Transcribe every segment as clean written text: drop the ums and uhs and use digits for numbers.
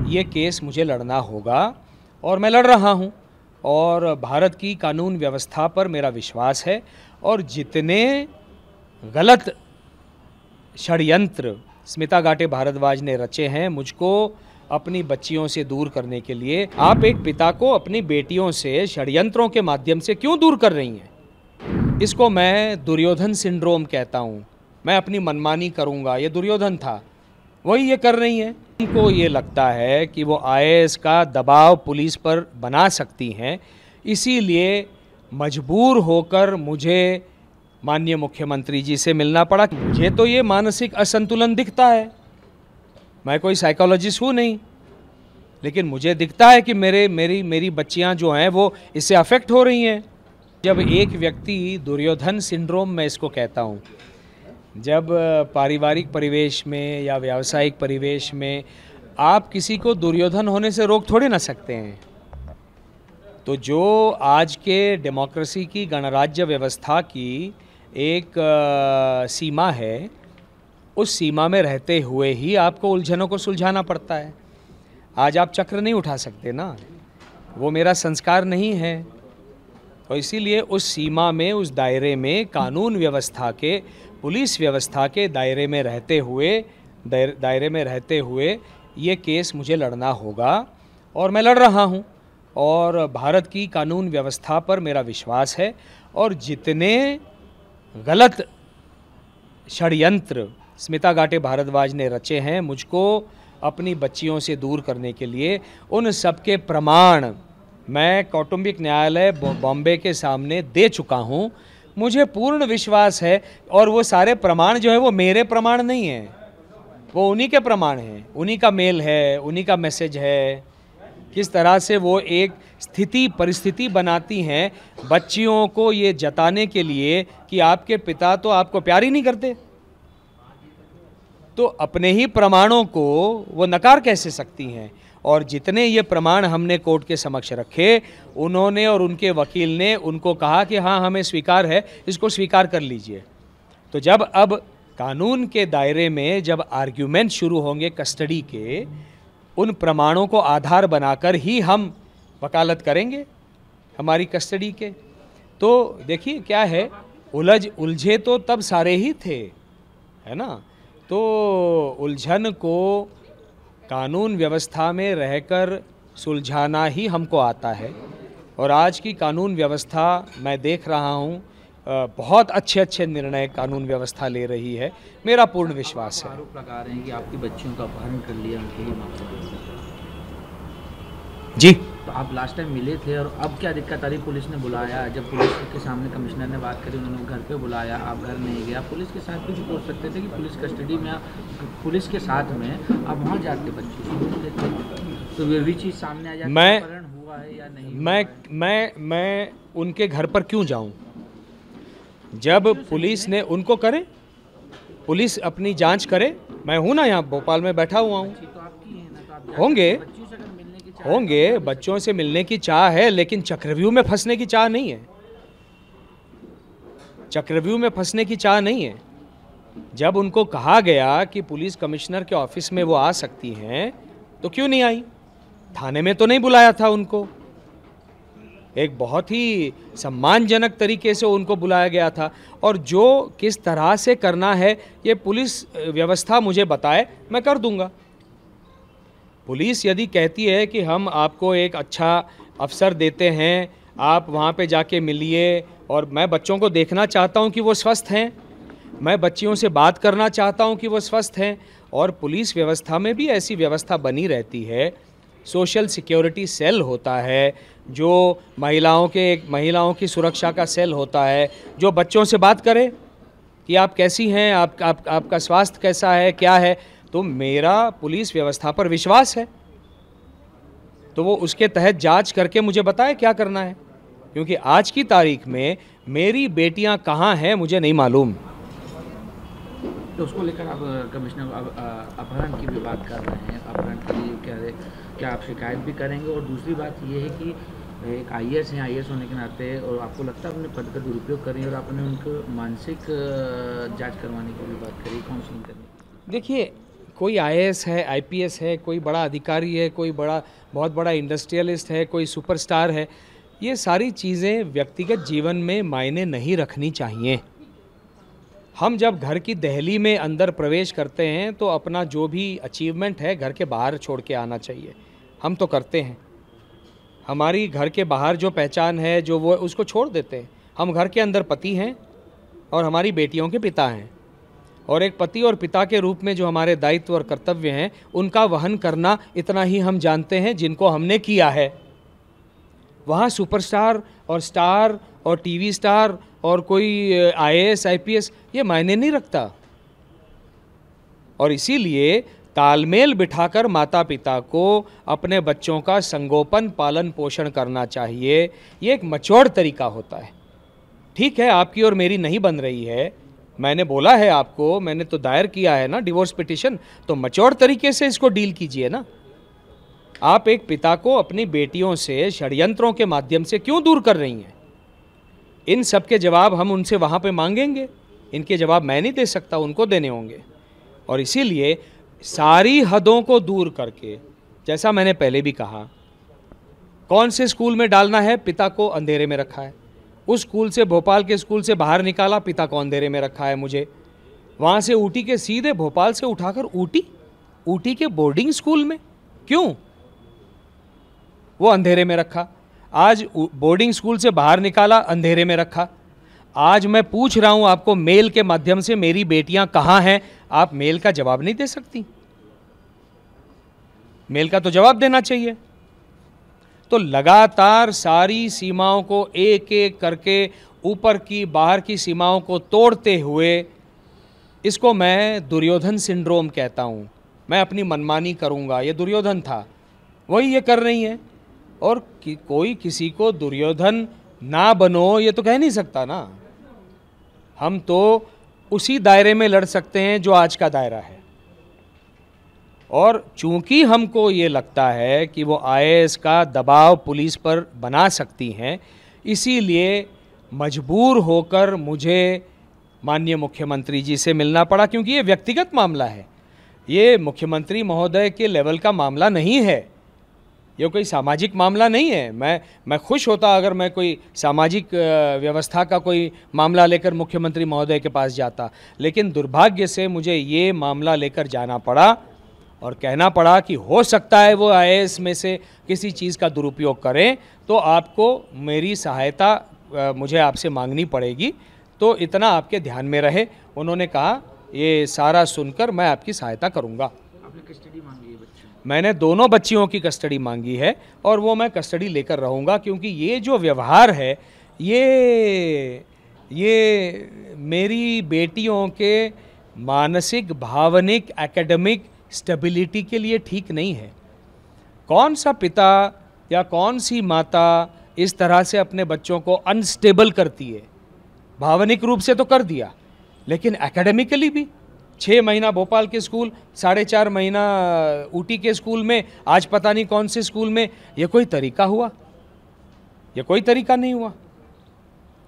ये केस मुझे लड़ना होगा और मैं लड़ रहा हूँ। और भारत की कानून व्यवस्था पर मेरा विश्वास है और जितने गलत षड्यंत्र स्मिता गाटे भारद्वाज ने रचे हैं मुझको अपनी बच्चियों से दूर करने के लिए, आप एक पिता को अपनी बेटियों से षड्यंत्रों के माध्यम से क्यों दूर कर रही हैं? इसको मैं दुर्योधन सिंड्रोम कहता हूँ। मैं अपनी मनमानी करूँगा, ये दुर्योधन था, वही ये कर रही हैं। उनको ये लगता है कि वो आईएएस का दबाव पुलिस पर बना सकती हैं, इसीलिए मजबूर होकर मुझे माननीय मुख्यमंत्री जी से मिलना पड़ा। मुझे तो ये मानसिक असंतुलन दिखता है, मैं कोई साइकोलॉजिस्ट हूँ नहीं, लेकिन मुझे दिखता है कि मेरी बच्चियाँ जो हैं वो इससे अफेक्ट हो रही हैं। जब एक व्यक्ति दुर्योधन सिंड्रोम, मैं इसको कहता हूँ, जब पारिवारिक परिवेश में या व्यावसायिक परिवेश में आप किसी को दुर्योधन होने से रोक थोड़े ना सकते हैं। तो जो आज के डेमोक्रेसी की गणराज्य व्यवस्था की एक सीमा है, उस सीमा में रहते हुए ही आपको उलझनों को सुलझाना पड़ता है। आज आप चक्र नहीं उठा सकते ना, वो मेरा संस्कार नहीं है। तो इसीलिए उस सीमा में, उस दायरे में, कानून व्यवस्था के, पुलिस व्यवस्था के दायरे में रहते हुए ये केस मुझे लड़ना होगा और मैं लड़ रहा हूँ। और भारत की कानून व्यवस्था पर मेरा विश्वास है और जितने गलत षड्यंत्र स्मिता गाटे भारद्वाज ने रचे हैं मुझको अपनी बच्चियों से दूर करने के लिए, उन सब के प्रमाण मैं कौटुंबिक न्यायालय बॉम्बे के सामने दे चुका हूँ। मुझे पूर्ण विश्वास है और वो सारे प्रमाण जो है वो मेरे प्रमाण नहीं हैं, वो उन्हीं के प्रमाण हैं, उन्हीं का मेल है, उन्हीं का मैसेज है। किस तरह से वो एक परिस्थिति बनाती हैं बच्चियों को ये जताने के लिए कि आपके पिता तो आपको प्यार ही नहीं करते, तो अपने ही प्रमाणों को वो नकार कैसे सकती हैं। और जितने ये प्रमाण हमने कोर्ट के समक्ष रखे, उन्होंने और उनके वकील ने उनको कहा कि हाँ हमें स्वीकार है, इसको स्वीकार कर लीजिए। तो जब अब कानून के दायरे में जब आर्ग्यूमेंट शुरू होंगे कस्टडी के, उन प्रमाणों को आधार बनाकर ही हम वकालत करेंगे हमारी कस्टडी के। तो देखिए क्या है, उलझे तो तब सारे ही थे, है ना। तो उलझन को कानून व्यवस्था में रहकर सुलझाना ही हमको आता है। और आज की कानून व्यवस्था मैं देख रहा हूँ बहुत अच्छे निर्णय कानून व्यवस्था ले रही है, मेरा पूर्ण विश्वास है। आरोप लगा रहे हैं कि आपकी बच्चियों का अपहरण कर लिया उनके ही मामले। जी, तो आप लास्ट टाइम मिले थे और अब क्या दिक्कत आ रही? पुलिस ने बुलाया, जब पुलिस के सामने कमिश्नर ने बात करी, उन्होंने घर पे बुलाया, आप घर नहीं गए। आप पुलिस के साथ भी पूछ सकते थे कि पुलिस कस्टडी में, पुलिस के साथ में आप वहाँ जाके बच्चे सुन लेते, तो वे भी चीज़ सामने आ जाती है, अपहरण हुआ है या नहीं। मैं उनके घर पर क्यों जाऊँ? जब पुलिस ने उनको करे, पुलिस अपनी जांच करे, मैं हूँ ना यहाँ भोपाल में बैठा हुआ हूँ। होंगे बच्चों से मिलने की चाह है, लेकिन चक्रव्यूह में फंसने की चाह नहीं है, चक्रव्यूह में फंसने की चाह नहीं है। जब उनको कहा गया कि पुलिस कमिश्नर के ऑफिस में वो आ सकती हैं, तो क्यों नहीं आई? थाने में तो नहीं बुलाया था उनको, एक बहुत ही सम्मानजनक तरीके से उनको बुलाया गया था। और जो किस तरह से करना है ये पुलिस व्यवस्था मुझे बताए, मैं कर दूंगा। पुलिस यदि कहती है कि हम आपको एक अच्छा अवसर देते हैं, आप वहाँ पे जाके मिलिए, और मैं बच्चों को देखना चाहता हूँ कि वो स्वस्थ हैं, मैं बच्चियों से बात करना चाहता हूँ कि वो स्वस्थ हैं। और पुलिस व्यवस्था में भी ऐसी व्यवस्था बनी रहती है, सोशल सिक्योरिटी सेल होता है, जो महिलाओं की सुरक्षा का सेल होता है, जो बच्चों से बात करे कि आप कैसी हैं, आपका स्वास्थ्य कैसा है, क्या है। तो मेरा पुलिस व्यवस्था पर विश्वास है, तो वो उसके तहत जांच करके मुझे बताए क्या करना है, क्योंकि आज की तारीख में मेरी बेटियां कहाँ हैं मुझे नहीं मालूम। तो उसको लेकर आप कमिश्नर अपहरण की भी बात कर रहे हैं, अपहरण के लिए क्या आप शिकायत भी करेंगे? और दूसरी बात ये है कि एक आईएएस हैं, आईएएस होने के नाते, और आपको लगता है अपने पद का दुरुपयोग करें, और आपने उनको मानसिक जांच करवाने की भी बात करी, काउंसलिंग करने की। देखिए, कोई आईएएस है, आईपीएस है, कोई बड़ा अधिकारी है, कोई बहुत बड़ा इंडस्ट्रियलिस्ट है, कोई सुपरस्टार है, ये सारी चीज़ें व्यक्तिगत जीवन में मायने नहीं रखनी चाहिए। हम जब घर की दहली में अंदर प्रवेश करते हैं तो अपना जो भी अचीवमेंट है घर के बाहर छोड़ के आना चाहिए। हम तो करते हैं, हमारी घर के बाहर जो पहचान है जो वो उसको छोड़ देते हैं। हम घर के अंदर पति हैं और हमारी बेटियों के पिता हैं, और एक पति और पिता के रूप में जो हमारे दायित्व और कर्तव्य हैं उनका वहन करना इतना ही हम जानते हैं जिनको हमने किया है। वहाँ सुपरस्टार और स्टार और टीवी स्टार और कोई आईएएस आईपीएस ये मायने नहीं रखता। और इसीलिए तालमेल बिठाकर माता पिता को अपने बच्चों का संगोपन पालन पोषण करना चाहिए। ये एक मैच्योर तरीका होता है। ठीक है, आपकी और मेरी नहीं बन रही है, मैंने बोला है आपको, मैंने तो दायर किया है ना डिवोर्स पिटीशन, तो मैच्योर तरीके से इसको डील कीजिए ना। आप एक पिता को अपनी बेटियों से षड्यंत्रों के माध्यम से क्यों दूर कर रही हैं? इन सब के जवाब हम उनसे वहाँ पे मांगेंगे, इनके जवाब मैं नहीं दे सकता, उनको देने होंगे। और इसीलिए सारी हदों को दूर करके, जैसा मैंने पहले भी कहा, कौन से स्कूल में डालना है पिता को अंधेरे में रखा है, उस स्कूल से भोपाल के स्कूल से बाहर निकाला पिता को अंधेरे में रखा है मुझे, वहाँ से ऊटी के सीधे भोपाल से उठाकर ऊटी के बोर्डिंग स्कूल में क्यों वो अंधेरे में रखा। आज बोर्डिंग स्कूल से बाहर निकाला, अंधेरे में रखा। आज मैं पूछ रहा हूं आपको मेल के माध्यम से, मेरी बेटियां कहां हैं? आप मेल का जवाब नहीं दे सकती, मेल का तो जवाब देना चाहिए। तो लगातार सारी सीमाओं को एक एक करके, ऊपर की बाहर की सीमाओं को तोड़ते हुए, इसको मैं दुर्योधन सिंड्रोम कहता हूं। मैं अपनी मनमानी करूंगा, ये दुर्योधन था, वही ये कर रही हैं। और कोई किसी को दुर्योधन ना बनो ये तो कह नहीं सकता ना। हम तो उसी दायरे में लड़ सकते हैं जो आज का दायरा है। और चूंकि हमको ये लगता है कि वो आईएएस का दबाव पुलिस पर बना सकती हैं, इसीलिए मजबूर होकर मुझे माननीय मुख्यमंत्री जी से मिलना पड़ा, क्योंकि ये व्यक्तिगत मामला है, ये मुख्यमंत्री महोदय के लेवल का मामला नहीं है, ये कोई सामाजिक मामला नहीं है। मैं खुश होता अगर मैं कोई सामाजिक व्यवस्था का कोई मामला लेकर मुख्यमंत्री महोदय के पास जाता, लेकिन दुर्भाग्य से मुझे ये मामला लेकर जाना पड़ा और कहना पड़ा कि हो सकता है वो आईएएस में से किसी चीज़ का दुरुपयोग करें, तो आपको मेरी सहायता मुझे आपसे मांगनी पड़ेगी, तो इतना आपके ध्यान में रहे। उन्होंने कहा ये सारा सुनकर मैं आपकी सहायता करूँगा। आपने कस्टडी मांगी है बच्ची? मैंने दोनों बच्चियों की कस्टडी मांगी है और वो मैं कस्टडी लेकर रहूँगा, क्योंकि ये जो व्यवहार है ये मेरी बेटियों के मानसिक, भावनिक, एकेडमिक स्टेबिलिटी के लिए ठीक नहीं है। कौन सा पिता या कौन सी माता इस तरह से अपने बच्चों को अनस्टेबल करती है? भावनिक रूप से तो कर दिया, लेकिन एकेडमिकली भी 6 महीना भोपाल के स्कूल, 4.5 महीना ऊटी के स्कूल में, आज पता नहीं कौन से स्कूल में। ये कोई तरीका हुआ? ये कोई तरीका नहीं हुआ।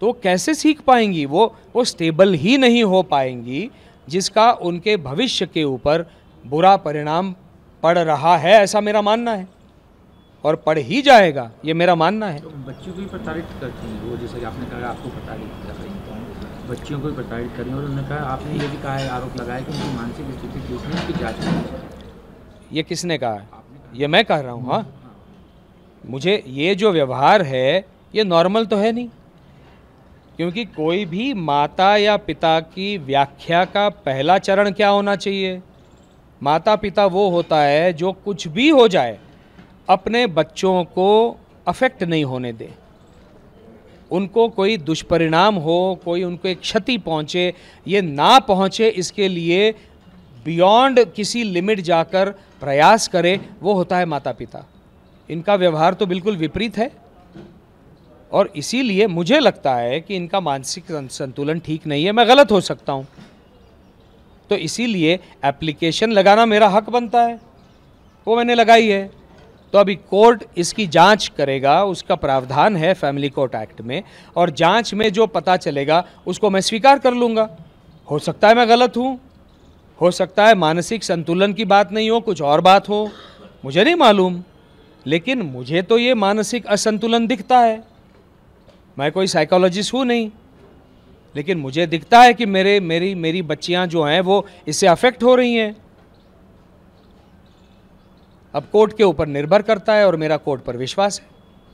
तो कैसे सीख पाएंगी वो स्टेबल ही नहीं हो पाएंगी, जिसका उनके भविष्य के ऊपर बुरा परिणाम पड़ रहा है, ऐसा मेरा मानना है, और पड़ ही जाएगा, ये मेरा मानना है। तो बच्चियों को भी प्रताड़ित करती हैं वो, जैसे कि आपने कहा आपको प्रताड़ित कर रही हैं, बच्चियों को भी प्रताड़ित कर रही हैं। और उन्होंने कहा, आपने ये भी कहा है, आरोप लगाया कि उनकी मानसिक स्थिति ठीक नहीं, उसकी जाँच करनी चाहिए। ये किसने कहा है? ये मैं कह रहा हूँ। हाँ, मुझे ये जो व्यवहार है ये नॉर्मल तो है नहीं, क्योंकि कोई भी माता या पिता की व्याख्या का पहला चरण क्या होना चाहिए? माता पिता वो होता है जो कुछ भी हो जाए अपने बच्चों को अफेक्ट नहीं होने दे, उनको कोई दुष्परिणाम हो, कोई उनको एक क्षति पहुँचे, ये ना पहुँचे, इसके लिए बियॉन्ड किसी लिमिट जाकर प्रयास करे, वो होता है माता पिता। इनका व्यवहार तो बिल्कुल विपरीत है, और इसीलिए मुझे लगता है कि इनका मानसिक संतुलन ठीक नहीं है। मैं गलत हो सकता हूँ, तो इसीलिए एप्लीकेशन लगाना मेरा हक बनता है, वो मैंने लगाई है। तो अभी कोर्ट इसकी जांच करेगा, उसका प्रावधान है फैमिली कोर्ट एक्ट में, और जांच में जो पता चलेगा उसको मैं स्वीकार कर लूँगा। हो सकता है मैं गलत हूँ, हो सकता है मानसिक संतुलन की बात नहीं हो, कुछ और बात हो, मुझे नहीं मालूम, लेकिन मुझे तो ये मानसिक असंतुलन दिखता है। मैं कोई साइकोलॉजिस्ट हूँ नहीं, लेकिन मुझे दिखता है कि मेरी बच्चियाँ जो हैं वो इससे अफेक्ट हो रही हैं। अब कोर्ट के ऊपर निर्भर करता है और मेरा कोर्ट पर विश्वास है।